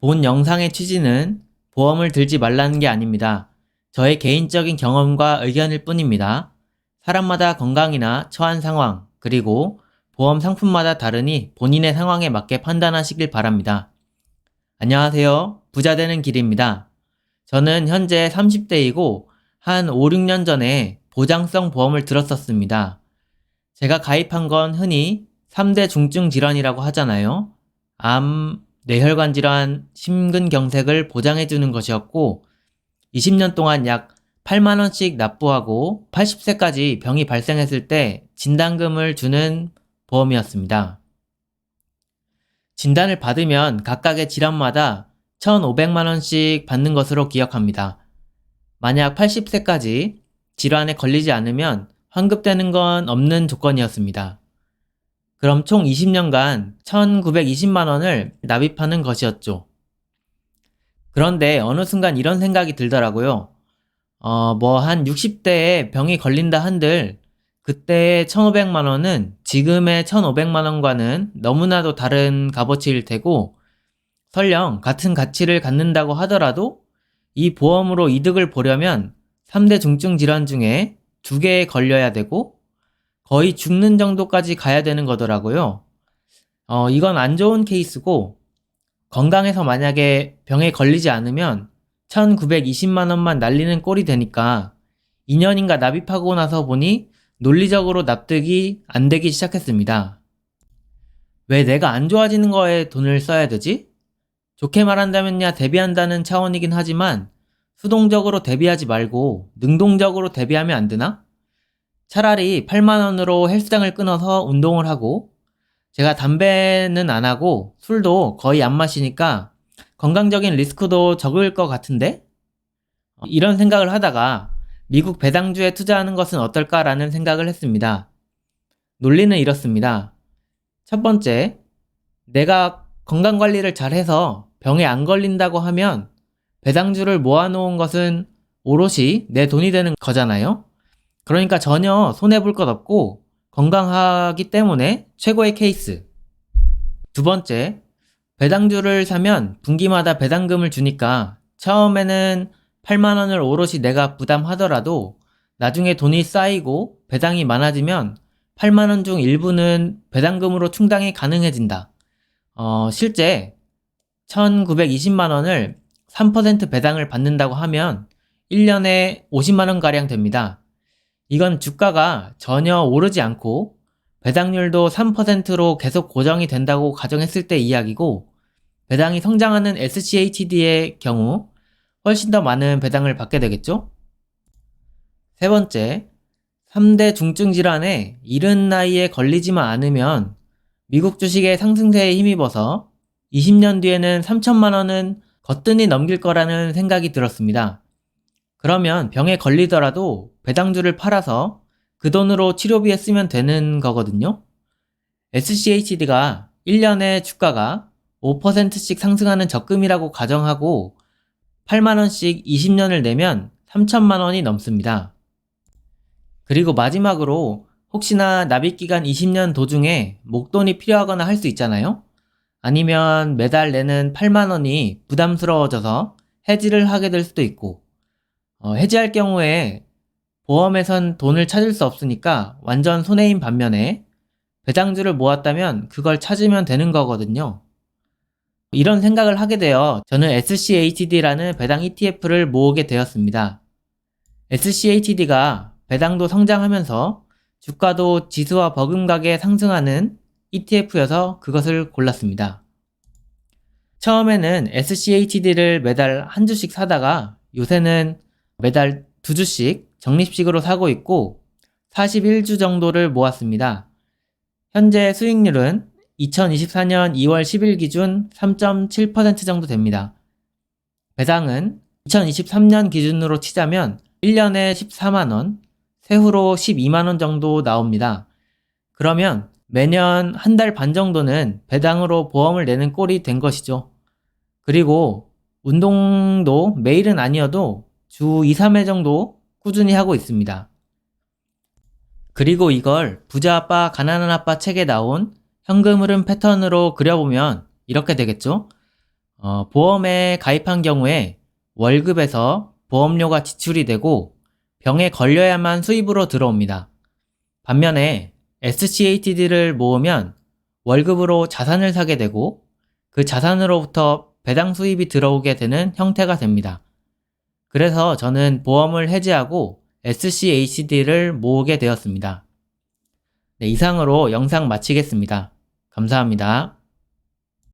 본 영상의 취지는 보험을 들지 말라는 게 아닙니다. 저의 개인적인 경험과 의견일 뿐입니다. 사람마다 건강이나 처한 상황, 그리고 보험 상품마다 다르니 본인의 상황에 맞게 판단하시길 바랍니다. 안녕하세요. 부자 되는 길입니다. 저는 현재 30대이고 한 5, 6년 전에 보장성 보험을 들었었습니다. 제가 가입한 건 흔히 3대 중증 질환이라고 하잖아요. 암, 뇌혈관 질환, 심근경색을 보장해주는 것이었고 20년 동안 약 8만원씩 납부하고 80세까지 병이 발생했을 때 진단금을 주는 보험이었습니다. 진단을 받으면 각각의 질환마다 1,500만원씩 받는 것으로 기억합니다. 만약 80세까지 질환에 걸리지 않으면 환급되는 건 없는 조건이었습니다. 그럼 총 20년간 1,920만원을 납입하는 것이었죠. 그런데 어느 순간 이런 생각이 들더라고요. 한 60대에 병이 걸린다 한들 그때의 1,500만원은 지금의 1,500만원과는 너무나도 다른 값어치일 테고 설령 같은 가치를 갖는다고 하더라도 이 보험으로 이득을 보려면 3대 중증 질환 중에 2개에 걸려야 되고 거의 죽는 정도까지 가야 되는 거더라고요. 이건 안 좋은 케이스고 건강해서 만약에 병에 걸리지 않으면 1,920만원만 날리는 꼴이 되니까 2년인가 납입하고 나서 보니 논리적으로 납득이 안 되기 시작했습니다. 왜 내가 안 좋아지는 거에 돈을 써야 되지? 좋게 말한다면야 대비한다는 차원이긴 하지만 수동적으로 대비하지 말고 능동적으로 대비하면 안 되나? 차라리 8만원으로 헬스장을 끊어서 운동을 하고 제가 담배는 안 하고 술도 거의 안 마시니까 건강적인 리스크도 적을 것 같은데? 이런 생각을 하다가 미국 배당주에 투자하는 것은 어떨까라는 생각을 했습니다. 논리는 이렇습니다. 첫 번째, 내가 건강관리를 잘해서 병에 안 걸린다고 하면 배당주를 모아놓은 것은 오롯이 내 돈이 되는 거잖아요. 그러니까 전혀 손해볼 것 없고 건강하기 때문에 최고의 케이스. 두 번째, 배당주를 사면 분기마다 배당금을 주니까 처음에는 8만원을 오롯이 내가 부담하더라도 나중에 돈이 쌓이고 배당이 많아지면 8만원 중 일부는 배당금으로 충당이 가능해진다. 실제 1920만원을 3% 배당을 받는다고 하면 1년에 50만원가량 됩니다. 이건 주가가 전혀 오르지 않고 배당률도 3%로 계속 고정이 된다고 가정했을 때 이야기고 배당이 성장하는 SCHD의 경우 훨씬 더 많은 배당을 받게 되겠죠? 세 번째, 3대 중증 질환에 이른 나이에 걸리지만 않으면 미국 주식의 상승세에 힘입어서 20년 뒤에는 3천만 원은 거뜬히 넘길 거라는 생각이 들었습니다. 그러면 병에 걸리더라도 배당주를 팔아서 그 돈으로 치료비에 쓰면 되는 거거든요. SCHD가 1년에 주가가 5%씩 상승하는 적금이라고 가정하고 8만원씩 20년을 내면 3천만원이 넘습니다. 그리고 마지막으로 혹시나 납입기간 20년 도중에 목돈이 필요하거나 할 수 있잖아요. 아니면 매달 내는 8만원이 부담스러워져서 해지를 하게 될 수도 있고 해지할 경우에 보험에선 돈을 찾을 수 없으니까 완전 손해인 반면에 배당주를 모았다면 그걸 찾으면 되는 거거든요. 이런 생각을 하게 되어 저는 SCHD라는 배당 ETF를 모으게 되었습니다. SCHD가 배당도 성장하면서 주가도 지수와 버금가게 상승하는 ETF여서 그것을 골랐습니다. 처음에는 SCHD를 매달 한 주씩 사다가 요새는 매달 2주씩 적립식으로 사고 있고 41주 정도를 모았습니다. 현재 수익률은 2024년 2월 10일 기준 3.7% 정도 됩니다. 배당은 2023년 기준으로 치자면 1년에 14만원, 세후로 12만원 정도 나옵니다. 그러면 매년 한 달 반 정도는 배당으로 보험을 내는 꼴이 된 것이죠. 그리고 운동도 매일은 아니어도 주 2, 3회 정도 꾸준히 하고 있습니다. 그리고 이걸 부자 아빠, 가난한 아빠 책에 나온 현금 흐름 패턴으로 그려보면 이렇게 되겠죠? 보험에 가입한 경우에 월급에서 보험료가 지출이 되고 병에 걸려야만 수입으로 들어옵니다. 반면에 SCATD를 모으면 월급으로 자산을 사게 되고 그 자산으로부터 배당 수입이 들어오게 되는 형태가 됩니다. 그래서 저는 보험을 해지하고 SCATD를 모으게 되었습니다. 네, 이상으로 영상 마치겠습니다. 감사합니다.